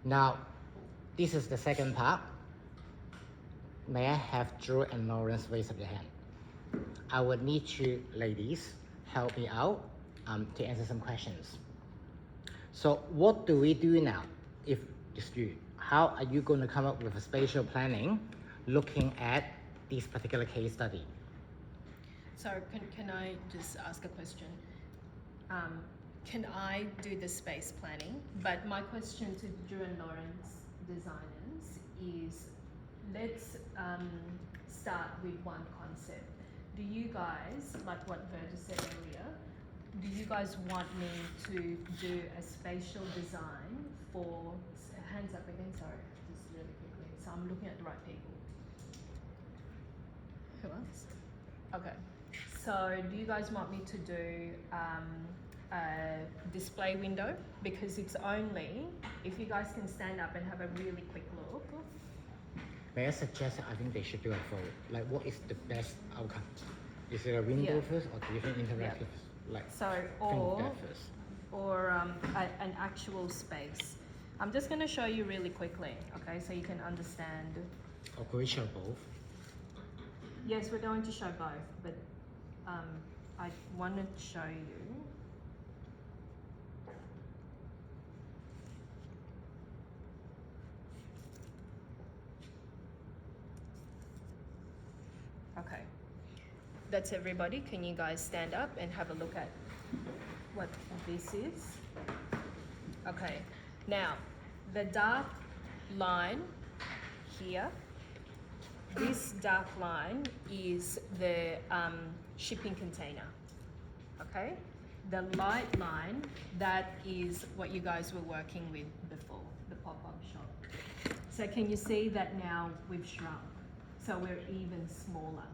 Now, this is the second part. May I have Drew and Lawrence raise up your hand? I would need you ladies help me out to answer some questions. So what do we do now if it's you? How are you going to come up with a spatial planning looking at this particular case study? So can I just ask a question? Can I do the space planning? But my question to Drew and Lawrence designers is, let's start with one concept. Do you guys, like what Virgil said earlier, do you guys want me to do a spatial design for, hands up again, sorry, just really quickly. So I'm looking at the right people. Who else? Okay. So do you guys want me to do a display window? Because it's only, if you guys can stand up and have a really quick look. May I suggest I think they should do a vote. Like what is the best outcome? Is it a window first or do you think interactive? Like so, or an actual space. I'm just going to show you really quickly, okay, so you can understand. Or could we show both? Yes, we're going to show both, but I wanted to show you. Okay, that's everybody. Can you guys stand up and have a look at what this is? Okay, now the dark line here, this dark line is the shipping container, okay? The light line, that is what you guys were working with before, the pop-up shop. So can you see that now we've shrunk? So we're even smaller.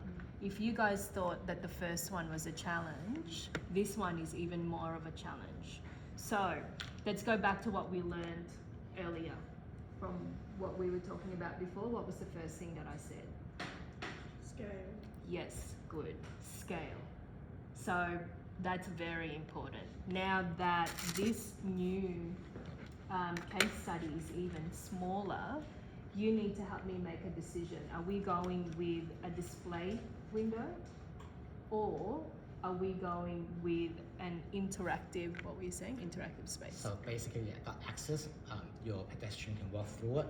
If you guys thought that the first one was a challenge, this one is even more of a challenge. So let's go back to what we learned earlier from what we were talking about before. What was the first thing that I said? Scale. Yes, good. Scale. So that's very important. Now that this new case study is even smaller, you need to help me make a decision. Are we going with a display window, or are we going with an interactive, what were you saying? Interactive space. So basically, yeah, got access, your pedestrian can walk through it.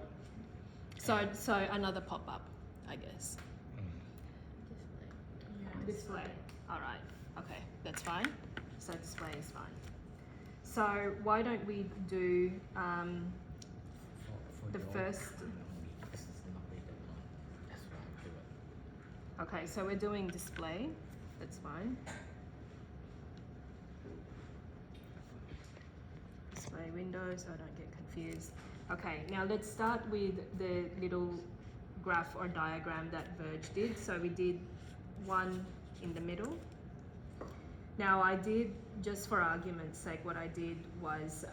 So another pop-up, I guess. Display. All right. Okay, that's fine. So display is fine. So why don't we do For the your first? This is not really the one. That's why I do it. Okay, so we're doing display. That's fine. Display window, so I don't get confused. Okay, now let's start with the little graph or diagram that Verge did. So we did one in the middle. Now I did, just for argument's sake, what I did was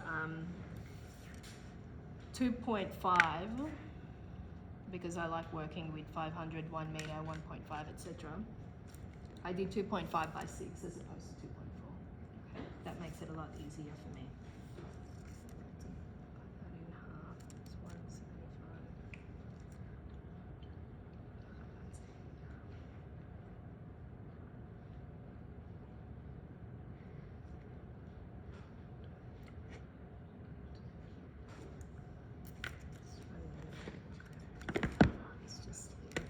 2.5, because I like working with 500, 1 meter, 1.5, etc. I did 2.5 by 6 as opposed to 2.4. Okay, that makes it a lot easier for me. Cut that in half, it's 175. It's just here.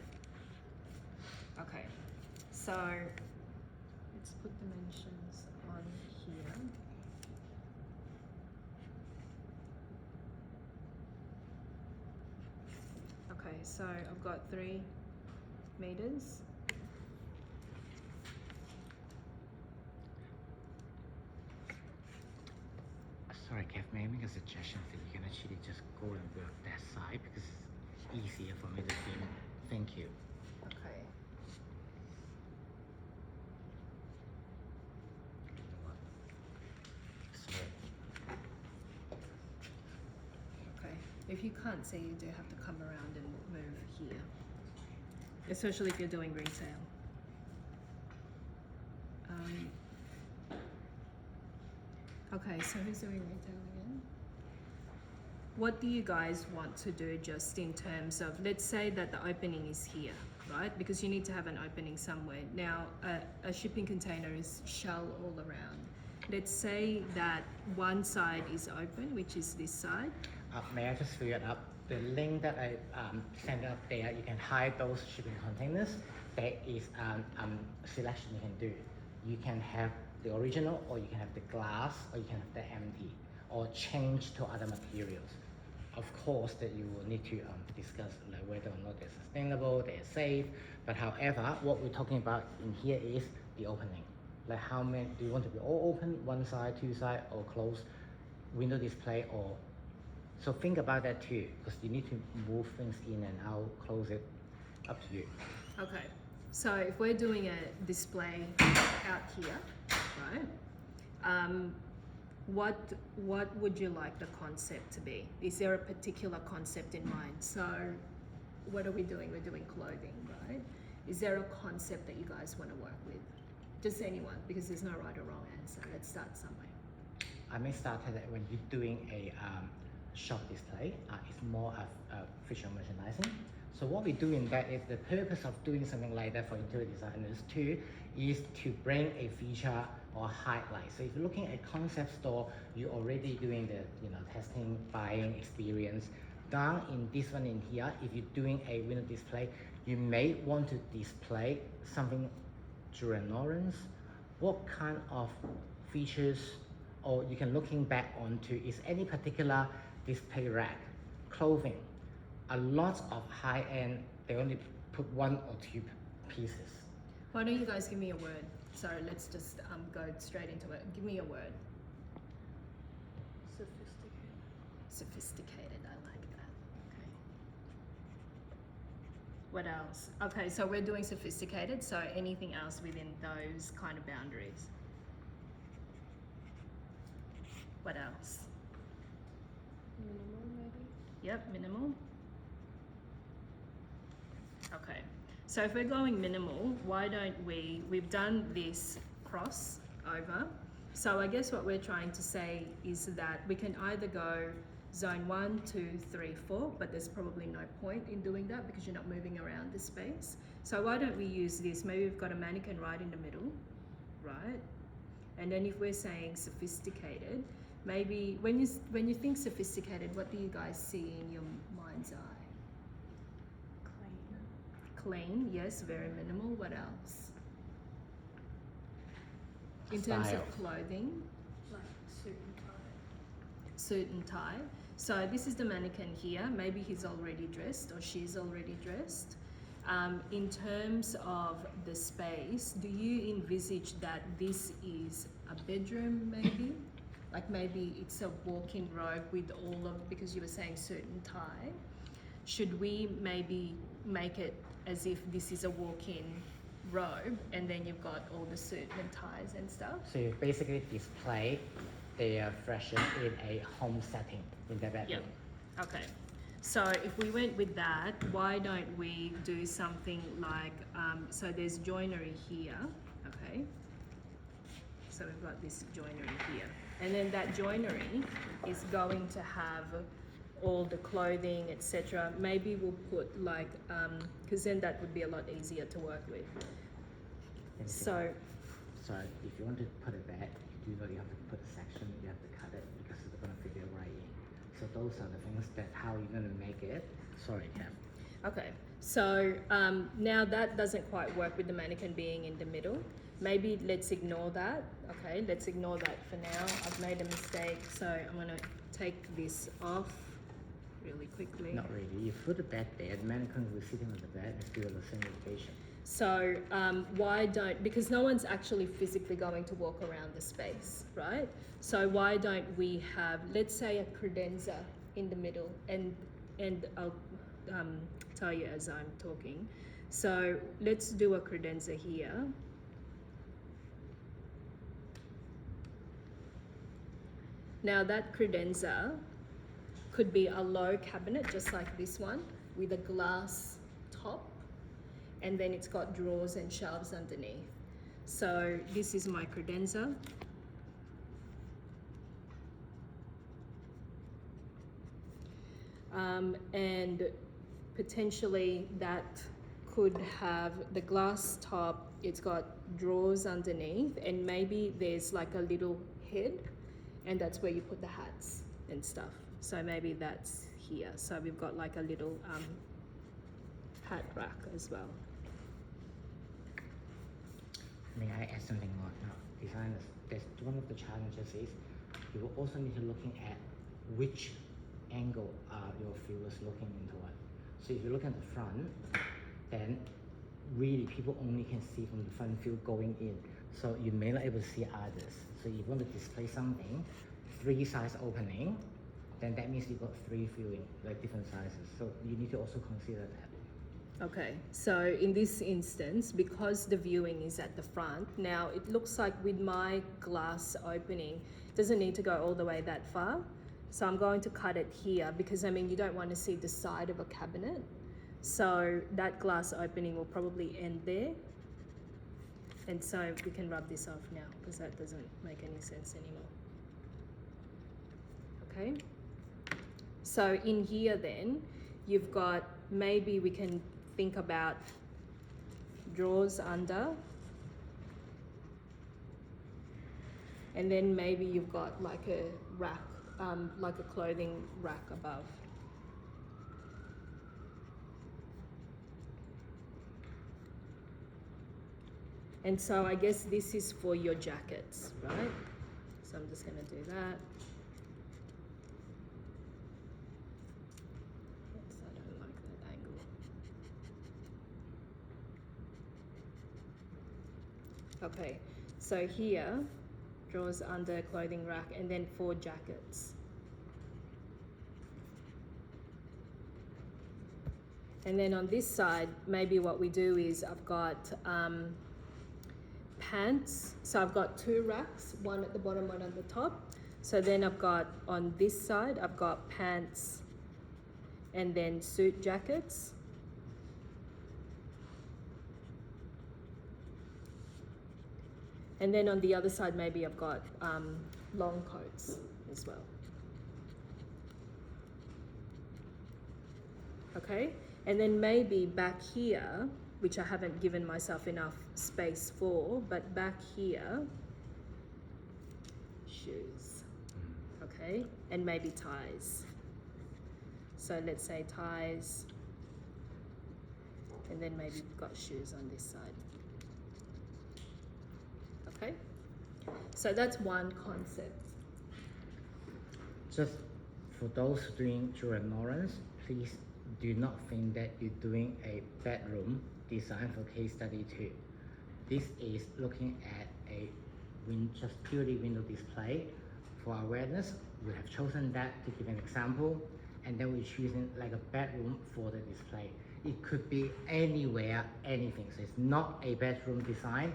Okay, so let's put dimensions on here. Okay, so I've got 3 meters. Sorry, Kev, may I make a suggestion that you can actually just go and work that side because it's easier for me to see. Thank you. Okay. Sorry. Okay. If you can't see, you do have to come around and move here. Especially if you're doing retail. Okay, so who's doing retail again? what do you guys want to do just in terms of, let's say that the opening is here, right? Because you need to have an opening somewhere. Now, a shipping container is shell all around. Let's say that one side is open, which is this side. May I just fill it up? The link that I sent up there, you can hide those shipping containers. There is selection you can do. You can have the original, or you can have the glass, or you can have the empty, or change to other materials. Of course, that you will need to discuss like whether or not they're sustainable, they're safe. But however, what we're talking about in here is the opening. Like how many, do you want to be all open, one side, two side, or closed, window display, or, so think about that too, because you need to move things in and out, close it, up to you. Okay, so if we're doing a display out here, right? What would you like the concept to be? Is there a particular concept in mind? So what are we doing? We're doing clothing, right? Is there a concept that you guys want to work with? Just anyone, because there's no right or wrong answer. Let's start somewhere. I may start that when you're doing a shop display, it's more of visual merchandising. So what we do in that is the purpose of doing something like that for interior designers too is to bring a feature or highlight. So if you're looking at concept store, you're already doing the testing, buying experience. Down in this one in here, if you're doing a window display, you may want to display something Jewelry and Lawrence. What kind of features, or you can looking back onto, is any particular display rack, clothing. A lot of high-end, they only put one or two pieces. Why don't you guys give me a word? So let's just go straight into it. Give me a word. Sophisticated. Sophisticated, I like that. Okay. What else? Okay, so we're doing sophisticated, so anything else within those kind of boundaries? What else? Minimal, maybe. Yep, minimal. Okay, so if we're going minimal, why don't we've done this cross over. So I guess what we're trying to say is that we can either go zone 1, 2, 3, 4, but there's probably no point in doing that because you're not moving around the space. So why don't we use this? Maybe we've got a mannequin right in the middle, right? And then if we're saying sophisticated, maybe when you think sophisticated, what do you guys see in your mind's eye? Clean, yes, very minimal. What else? In terms Style. of clothing, Like suit and tie. suit and tie. So this is the mannequin here. Maybe he's already dressed or she's already dressed. In terms of the space, do you envisage that this is a bedroom maybe? Like maybe it's a walk-in robe with all of, because you were saying suit and tie. Should we maybe make it as if this is a walk-in robe and then you've got all the suit and ties and stuff? So you basically display their fashion in a home setting in the bedroom. Yep. Okay. So if we went with that, why don't we do something like, so there's joinery here, okay? So we've got this joinery here. And then that joinery is going to have all the clothing, etc. Maybe we'll put like, because then that would be a lot easier to work with. And So, so if you want to put it back, you do know you have to put a section, you have to cut it because it's going to fit it right in. So those are the things that how you're going to make it. Sorry, Kev. okay. So now that doesn't quite work with the mannequin being in the middle. Maybe let's ignore that. Okay, let's ignore that for now. I've made a mistake, so I'm going to take this off really quickly. Not really. You put the bed there, the mannequin will sit on the bed and still the same location. So why don't, because no one's actually physically going to walk around the space, right? So why don't we have, let's say, a credenza in the middle, and I'll tell you as I'm talking. So let's do a credenza here. Now that credenza could be a low cabinet, just like this one, with a glass top, and then it's got drawers and shelves underneath. So this is my credenza. and potentially that could have the glass top. It's got drawers underneath, and maybe there's like a little head, and that's where you put the hats and stuff. So maybe that's here. So we've got like a little hat rack as well. May I add something more? Now, designers, that's one of the challenges is you will also need to looking at which angle are your viewers looking into it. So if you look at the front, then really people only can see from the front view going in. So you may not able to see others. So if you want to display something, 3 size opening, then that means you've got 3 viewing, like different sizes. So you need to also consider that. Okay, so in this instance, because the viewing is at the front, now it looks like with my glass opening, it doesn't need to go all the way that far. So I'm going to cut it here because I mean, you don't want to see the side of a cabinet. So that glass opening will probably end there. And so we can rub this off now because that doesn't make any sense anymore. Okay, so in here then, you've got, maybe we can think about drawers under, and then maybe you've got like a rack, like a clothing rack above. And so I guess this is for your jackets, right? So I'm just gonna do that. Oops, I don't like that angle. Okay, so here, drawers under, clothing rack, and then 4 jackets. And then on this side, maybe what we do is I've got pants. So I've got 2 racks, one at the bottom, one at the top. So then I've got, on this side, I've got pants and then suit jackets. And then on the other side, maybe I've got long coats as well. Okay, and then maybe back here, which I haven't given myself enough space for, but back here, shoes, okay, and maybe ties. So let's say ties, and then maybe we've got shoes on this side. Okay, so that's one concept. Just for those doing Drew & Lawrence, please do not think that you're doing a bedroom design for case study 2. This is looking at a just purely window display. For awareness, we have chosen that to give an example, and then we're choosing like a bedroom for the display. It could be anywhere, anything. So it's not a bedroom design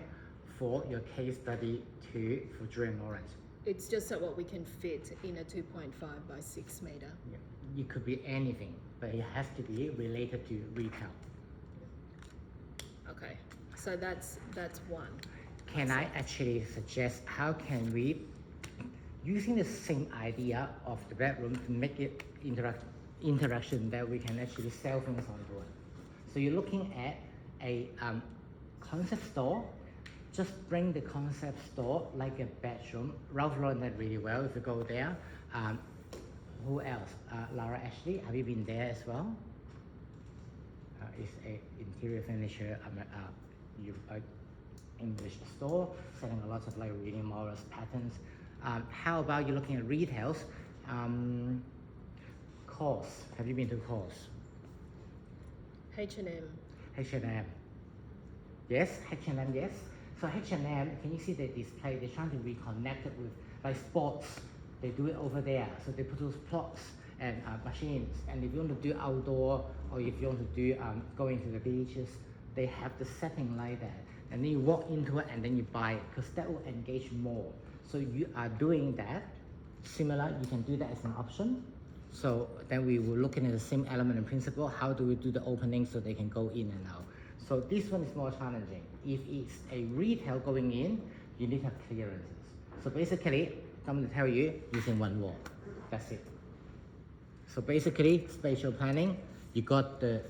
for your case study 2 for Drew & Lawrence. It's just that what we can fit in a 2.5 by 6 meter. Yeah. It could be anything, but it has to be related to retail. Okay, so that's one. Can I actually suggest how can we, using the same idea of the bedroom to make it interaction that we can actually sell things onto it. So you're looking at a concept store. Just bring the concept store like a bedroom. Ralph Lauren did really well if you go there. Who else? Laura Ashley, have you been there as well? It's a interior furniture English store selling a lot of like really Morris patterns. How about you looking at retails? Kors, have you been to Kors? H&M. H&M. Yes, H&M, yes. So H&M, can you see the display? They're trying to reconnect it with like sports. They do it over there. So they put those plots and machines. And if you want to do outdoor, or if you want to do going to the beaches, they have the setting like that. And then you walk into it and then you buy it, because that will engage more. So you are doing that. Similar, you can do that as an option. So then we will look at the same element and principle. How do we do the opening so they can go in and out? So this one is more challenging. If it's a retail going in, you need to have clearances. So basically, I'm going to tell you using one wall. That's it. So basically, spatial planning, you got the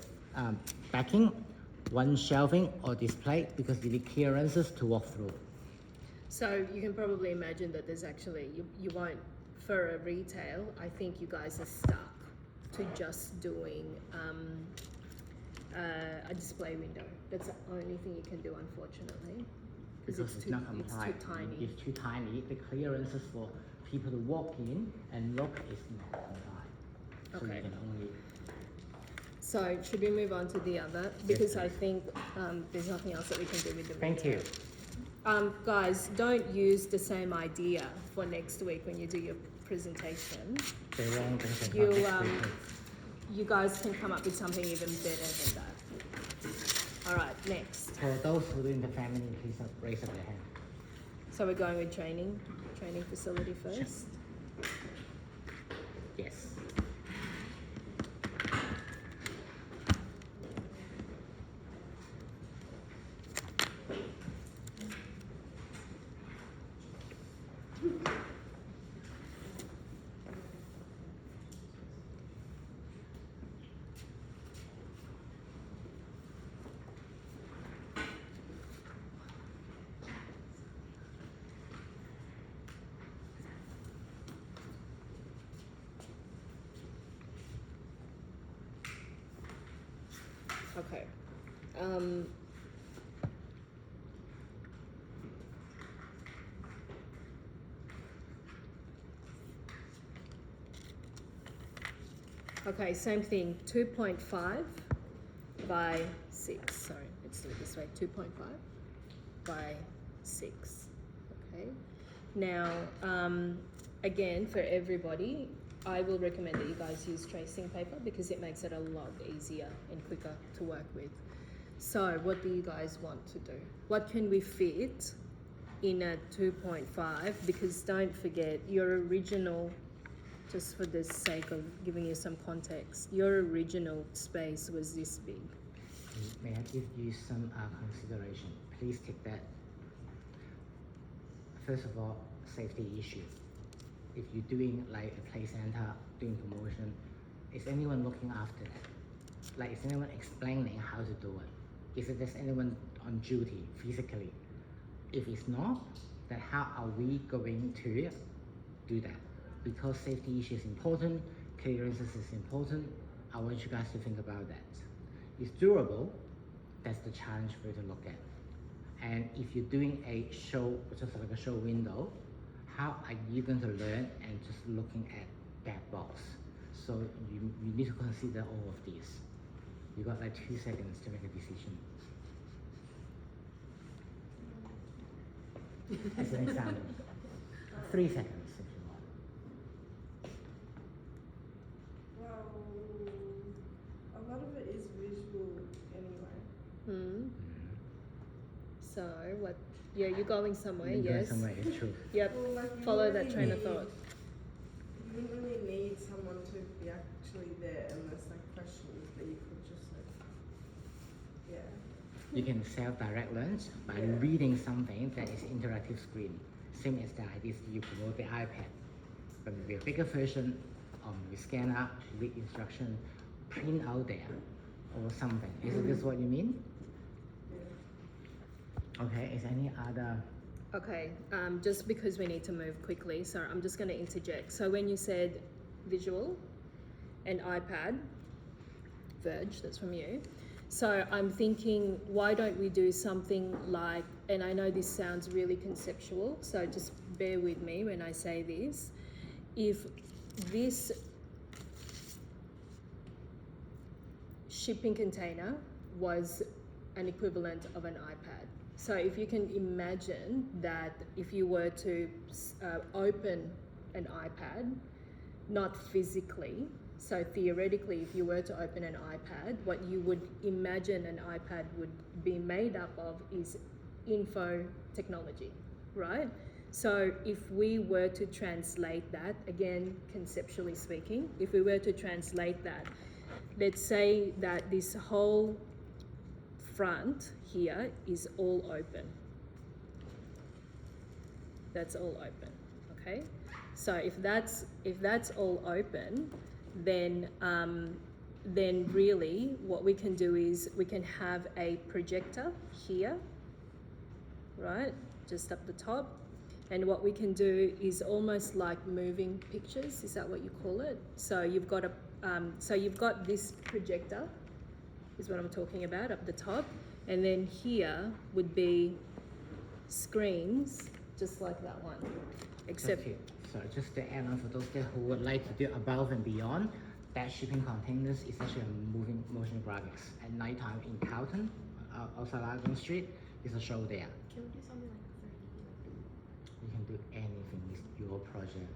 backing, one shelving or display because you need clearances to walk through. So you can probably imagine that there's actually, you won't, for a retail, I think you guys are stuck to just doing a display window. That's the only thing you can do, unfortunately. Because it's too, not it's compliant. too tiny. It's too tiny. The clearances for people to walk in and look is not compliant. So Okay. you can only. So should we move on to the other? Because I think there's nothing else that we can do with the Thank retail. you. Guys, don't use the same idea for next week when you do your presentation. The wrong thing. You guys can come up with something even better than that. All right, next. For those who are in the family, please raise up your hand. So we're going with training facility first. Yes. Okay. Okay, same thing. 2.5 by 6. Sorry, let's do it this way. 2.5 by 6. Okay. Now, again, for everybody, I will recommend that you guys use tracing paper because it makes it a lot easier and quicker to work with. So, what do you guys want to do? What can we fit in a 2.5? Because don't forget, your original, just for the sake of giving you some context, your original space was this big. May I give you some consideration? Please take that. First of all, safety issue. If you're doing like a play center, doing promotion, is anyone looking after that? Like, is anyone explaining how to do it? Is there anyone on duty physically? If it's not, then how are we going to do that? Because safety issue is important, clearances is important, I want you guys to think about that. It's durable, that's the challenge for you to look at. And if you're doing a show, just like a show window, how are you going to learn and just looking at that box? So you need to consider all of these. You got like 2 seconds to make a decision. As an example, 3 seconds if you want. Well, a lot of it is visual anyway. So what? Yeah, you're going somewhere. You're going Yes. somewhere, it's true. Yep. Well, like you Follow really that train of need- thought. You wouldn't really need someone to be actually there unless like questions, but you could just like, yeah. You can self-direct learn by Yeah. reading something that is interactive screen. Same as the ideas you promote the iPad. But with a bigger version, we scan up, read instruction, print out there, or something. Is this what you mean? Okay, is any other? Okay. Just because we need to move quickly, so I'm just going to interject. So when you said visual and iPad, Verge, that's from you. So I'm thinking, why don't we do something like, and I know this sounds really conceptual, so just bear with me when I say this. If this shipping container was an equivalent of an iPad. So if you can imagine that if you were to open an iPad, not physically, so theoretically, if you were to open an iPad, what you would imagine an iPad would be made up of is info technology, right? So if we were to translate that, again, conceptually speaking, if we were to translate that, let's say that this whole front here is all open. That's all open, okay? So if that's all open, then really what we can do is we can have a projector here, right, just up the top. And what we can do is almost like moving pictures. Is that what you call it? So you've got this projector, is what I'm talking about, up the top, and then here would be screens, just like that one, except. Okay. So just to add on for those there who would like to do above and beyond, that shipping containers is actually a moving motion graphics. At nighttime in Carlton, outside Argon Street, is a show there. Can we do something like 3D? You can do anything with your project.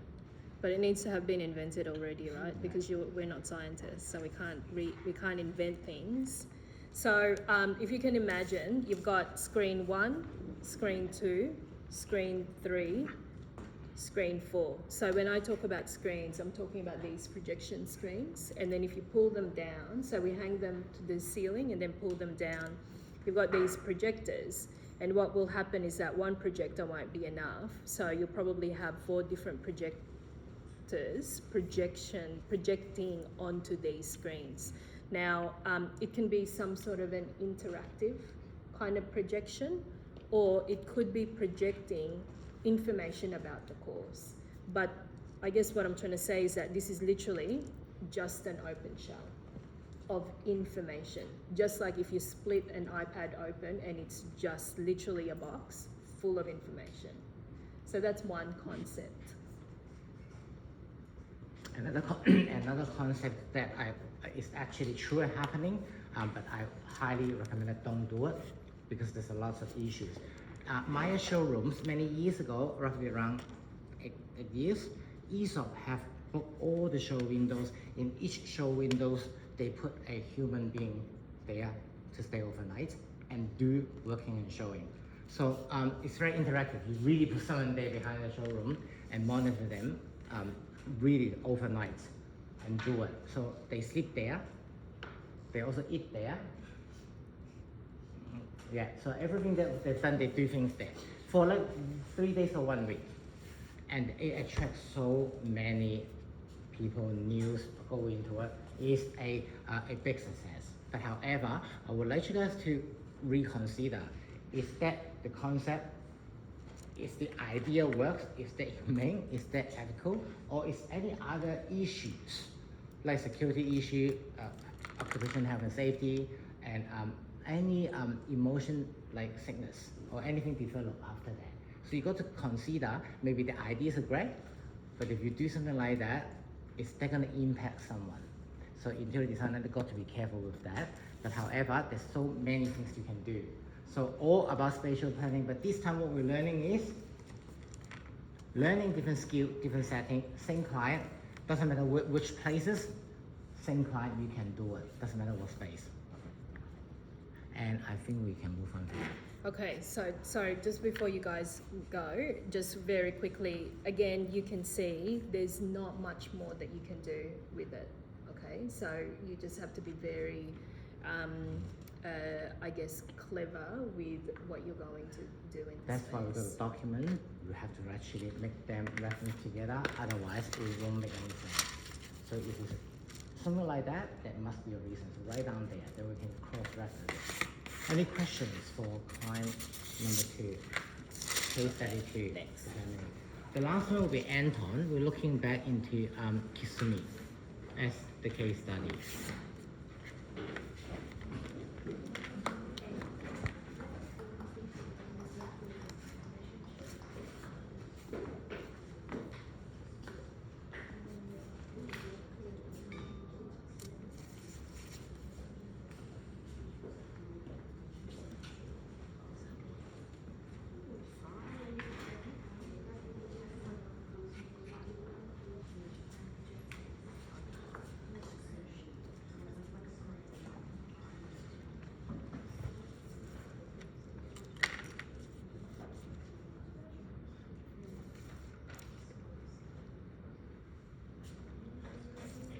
But it needs to have been invented already, right? Yeah. Because we're not scientists, so we can't invent things. So if you can imagine, you've got screen 1, screen 2, screen 3, screen 4. So when I talk about screens, I'm talking about these projection screens. And then if you pull them down, so we hang them to the ceiling and then pull them down, you've got these projectors. And what will happen is that one projector won't be enough. So you'll probably have 4 different projectors projecting onto these screens. Now, it can be some sort of an interactive kind of projection, or it could be projecting information about the course. But I guess what I'm trying to say is that this is literally just an open shell of information. Just like if you split an iPad open and it's just literally a box full of information. So that's one concept. Another concept that is actually true and happening, but I highly recommend that don't do it because there's a lot of issues. Maya showrooms many years ago, roughly around 8 years, Aesop have put all the show windows. In each show windows, they put a human being there to stay overnight and do working and showing. So it's very interactive. You really put someone there behind the showroom and monitor them really overnight and do it. So they sleep there. They also eat there. Yeah, so everything that they've done, they do things there for like 3 days or 1 week, and it attracts so many people. News go into it. It's a big success. But however, I would like you guys to reconsider: is that the concept? Is the idea works? Is that humane? Is that ethical? Or is any other issues like security issue, occupational health and safety, and any emotion like sickness or anything develop after that? So you got to consider, maybe the ideas are great, but if you do something like that, is that going to impact someone? So interior designer, they got to be careful with that. But however, there's so many things you can do. So all about spatial planning, but this time what we're learning is learning different skill, different setting, same client, doesn't matter which places, same client, you can do it, doesn't matter what space. And I think we can move on to that. Okay, so sorry, just before you guys go, just very quickly, again, you can see there's not much more that you can do with it, okay? So you just have to be very, I guess, clever with what you're going to do in the That's why with the space. document, you have to actually make them reference together, otherwise it won't make any sense. So if it's something like that, that must be a reason. So write down there, then we can cross-reference it. Any questions for client number 2? Case study 2. Next. The last one will be Anton. We're looking back into Kisumi as the case study.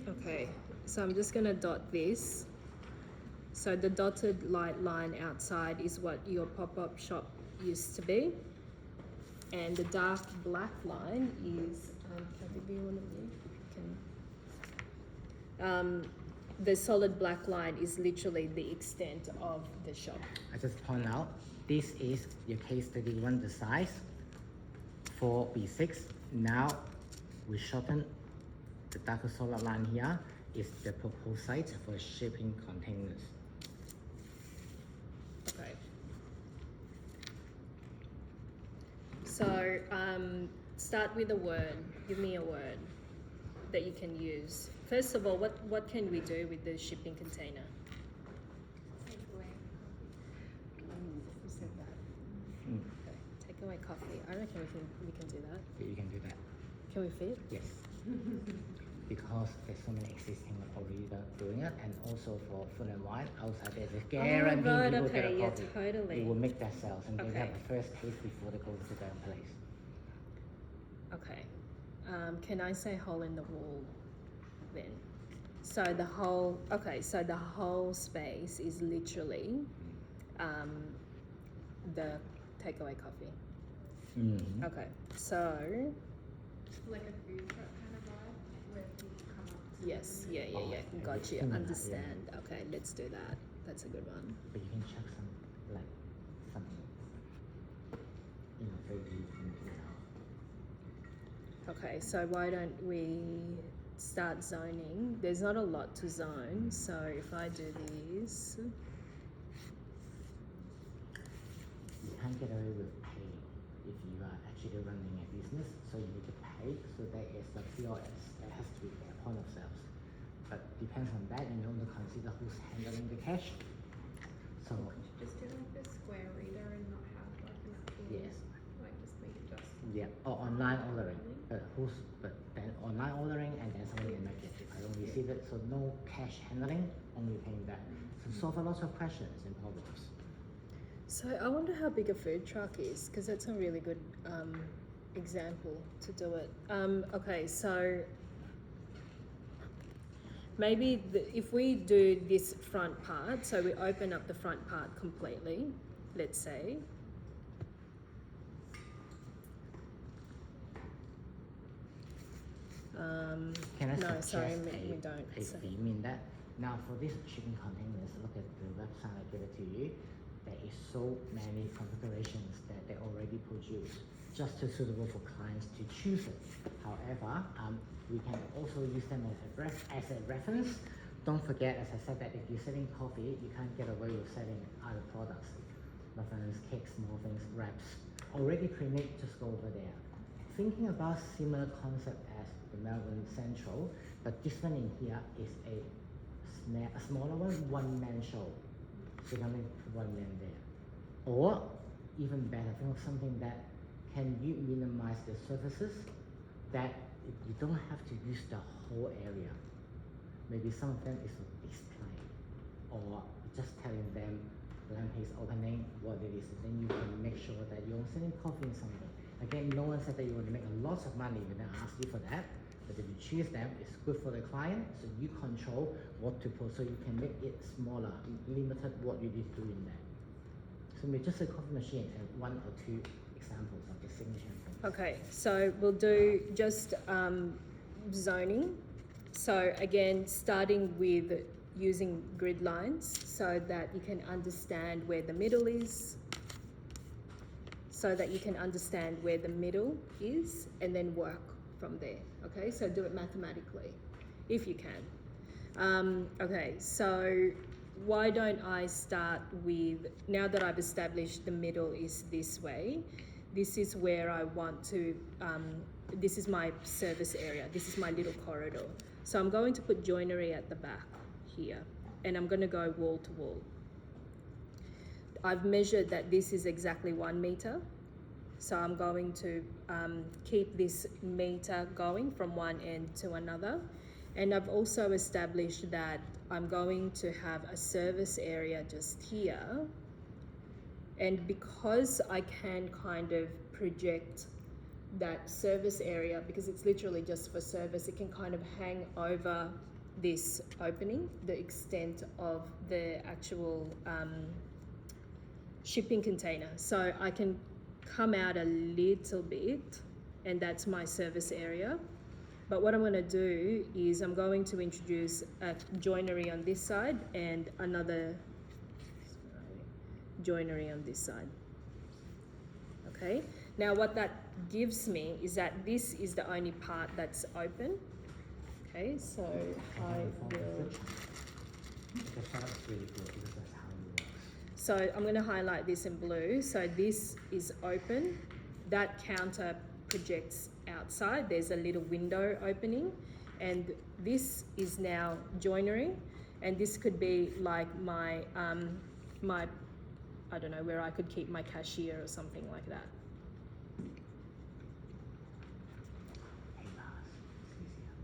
Okay, so I'm just gonna dot this. So the dotted light line outside is what your pop-up shop used to be. And the dark black line is, can it be one of you? The solid black line is literally the extent of the shop. I just point out, this is your case study one, the size for B6. Now we shorten the darker solid line here is the proposed site for shipping containers. Okay. So start with a word. Give me a word that you can use. First of all, what can we do with the shipping container? Takeaway. Who said that? Mm. Okay. Take away coffee. I reckon we can do that. You can do that. Can we fit? Yes. Because there's so many existing operator doing it, and also for food and wine outside there's a guarantee right, people okay, get a yeah, coffee. totally. It will make that sales, and they Okay. have a first taste before they go to their place. Okay. Can I say hole in the wall then? So the whole, okay, so the whole space is literally the takeaway coffee. Mm-hmm. Okay, so Like a food truck kind of vibe where people come up to yes, yeah, Oh, got you, yeah. understand. Okay, let's do that. That's a good one. But you can check some, like, some, very easy, Okay, so why don't we start zoning? There's not a lot to zone, so if I do this, You can't get away with pay if you are actually running a business, so you need to pay, so that is the POS, that has to be a point of sales. But depends on that, you need to consider who's handling the cash. So, just do like the square reader and not have like an actual yes, like just make it just yeah, or online ordering, but then online ordering and then somebody will make it. If I don't receive it, so no cash handling, only paying that. So solve a lot of questions and problems. so I wonder how big a food truck is, because that's a really good example to do it. Okay, so maybe if we do this front part, so we open up the front part completely, let's say. Can I No, suggest sorry, a, we don't. a So- theme in that? Now for this shipping containers, look at the website I give it to you. There is so many configurations that they already produce, just to suitable for clients to choose it. However, we can also use them as a reference. Don't forget, as I said, that if you're selling coffee, you can't get away with selling other products. Muffins, cakes, muffins, wraps, already pre-made, just go over there. Thinking about similar concept as the Melbourne Central, but this one in here is a smaller one-man show. So you can only put one man there. Or even better, think of something that can you minimize the surfaces that you don't have to use the whole area. Maybe some of them is for display, or just telling them blank page opening what it is, then you can make sure that you're selling coffee in something. Again, no one said that you want to make a lot of money when they ask you for that, but if you choose them, it's good for the client, so you control what to put, so you can make it smaller, limited what you need to do in there. So maybe just a coffee machine and one or two examples of the signature things. Okay, so we'll do just zoning. So again, starting with using grid lines so that you can understand where the middle is, and then work from there. Okay, so do it mathematically if you can. Okay, so why don't I start with, now that I've established the middle is this way, this is where I want to, this is my service area, this is my little corridor. So I'm going to put joinery at the back here, and I'm going to go wall to wall. I've measured that this is exactly 1 meter. So I'm going to keep this meter going from one end to another. And I've also established that I'm going to have a service area just here. And because I can kind of project that service area, because it's literally just for service, it can kind of hang over this opening, the extent of the actual shipping container. So I can come out a little bit, and that's my service area. But what I'm going to do is I'm going to introduce a joinery on this side and another joinery on this side. Okay, now what that gives me is that this is the only part that's open. Okay, so I will. The setup is really good because that's how it works. So I'm going to highlight this in blue. So this is open. That counter projects outside. There's a little window opening, and this is now joinery. And this could be like my my, I don't know, where I could keep my cashier or something like that. Hey, Lars, it's easier.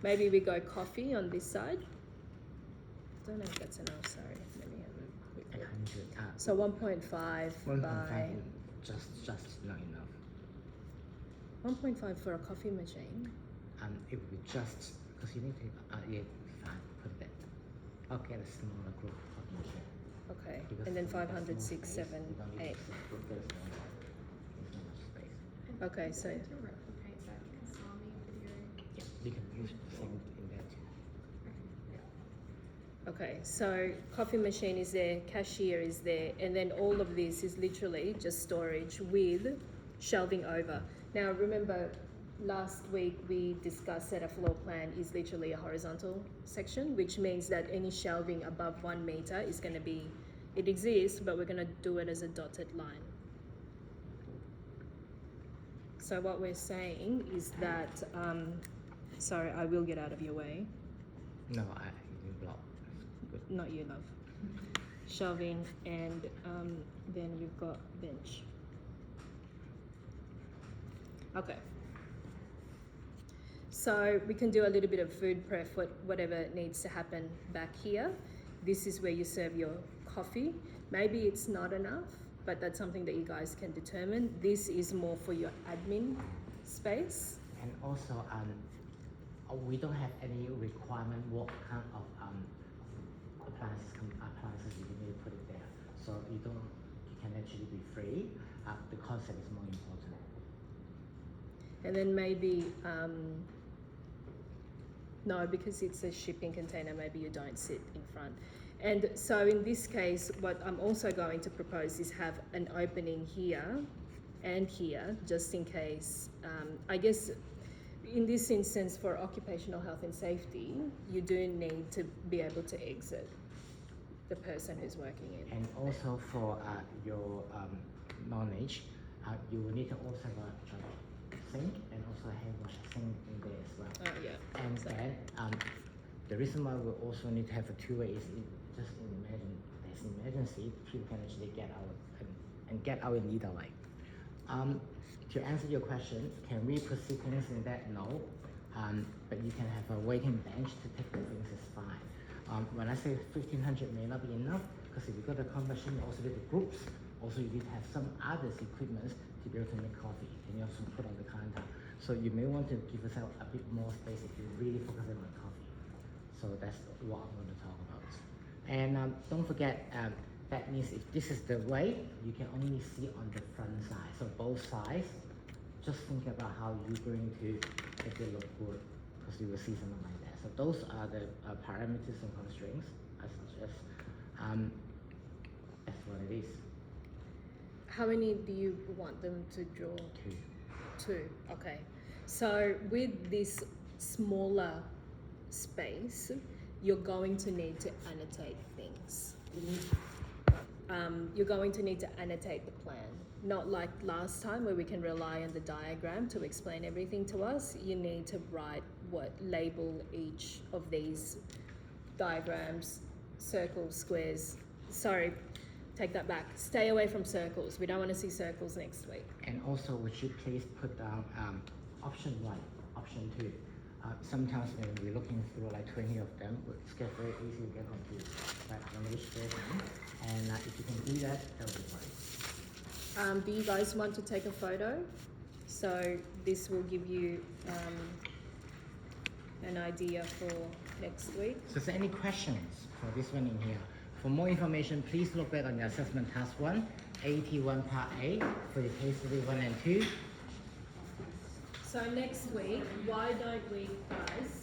Maybe we go coffee on this side. Don't know if that's enough. Sorry, let me have a quick look. 100. So 1.5 1.5 by just not enough. 1.5 for a coffee machine. It would be just because you need to. Yeah, fine. Put that. I'll get a smaller group of machine. Okay, Because and then with that 500, small 6, space, 7, you don't need 8. to put this one. There's not much space. And Okay, is so- it to replicate that Kasami video? Yeah, you can use the same in there too. Okay, so coffee machine is there, cashier is there, and then all of this is literally just storage with shelving over. Now remember, last week we discussed that a floor plan is literally a horizontal section, which means that any shelving above 1 meter is going to be, it exists, but we're going to do it as a dotted line. So what we're saying is that, sorry, I will get out of your way. No, you block. Good. Not you, love. Shelving, and then we've got bench. Okay. So we can do a little bit of food prep, whatever needs to happen back here. This is where you serve your coffee. Maybe it's not enough, but that's something that you guys can determine. This is more for your admin space. And also, we don't have any requirement what kind of appliances you need to put it there. So you can actually be free. The concept is more important. And then maybe, no, because it's a shipping container, maybe you don't sit in front. And so in this case, what I'm also going to propose is have an opening here and here, just in case. I guess in this instance, for occupational health and safety, you do need to be able to exit the person who's working in. And also for your knowledge, you will need to also have a sink and also a hand wash sink in there as well. Oh, yeah. And So- then the reason why we also need to have a two-way is just imagine there's an emergency, people can actually get out and get out in either way. To answer your question, can we put sequence in that? No. But you can have a waiting bench to take the things is fine. When I say 1500 may not be enough, because if you got a coffee machine, you also need the groups. Also, you need to have some other equipment to be able to make coffee, and you also put on the counter. So you may want to give yourself a bit more space if you're really focusing on coffee. So that's what I'm going to talk about. And don't forget, that means if this is the way, you can only see on the front side. So both sides, just think about how you're going to make it look good, because you will see something like that. So those are the parameters and constraints I suggest. That's what it is. How many do you want them to draw? 2. 2. Okay. So with this smaller space, you're going to need to annotate things. You're going to need to annotate the plan. Not like last time where we can rely on the diagram to explain everything to us. You need to write label each of these diagrams, circles, squares. Sorry, take that back. Stay away from circles. We don't want to see circles next week. And also, would you please put down option 1, option 2. Sometimes when we're looking through like 20 of them, it's get very easy to get confused. But when we share them, and if you can do that, that would be great. Do you guys want to take a photo? So this will give you an idea for next week. So is there any questions for this one in here? For more information, please look back on your assessment task 1, AT1 part A, for the case study 1 and 2. So next week, why don't we, guys,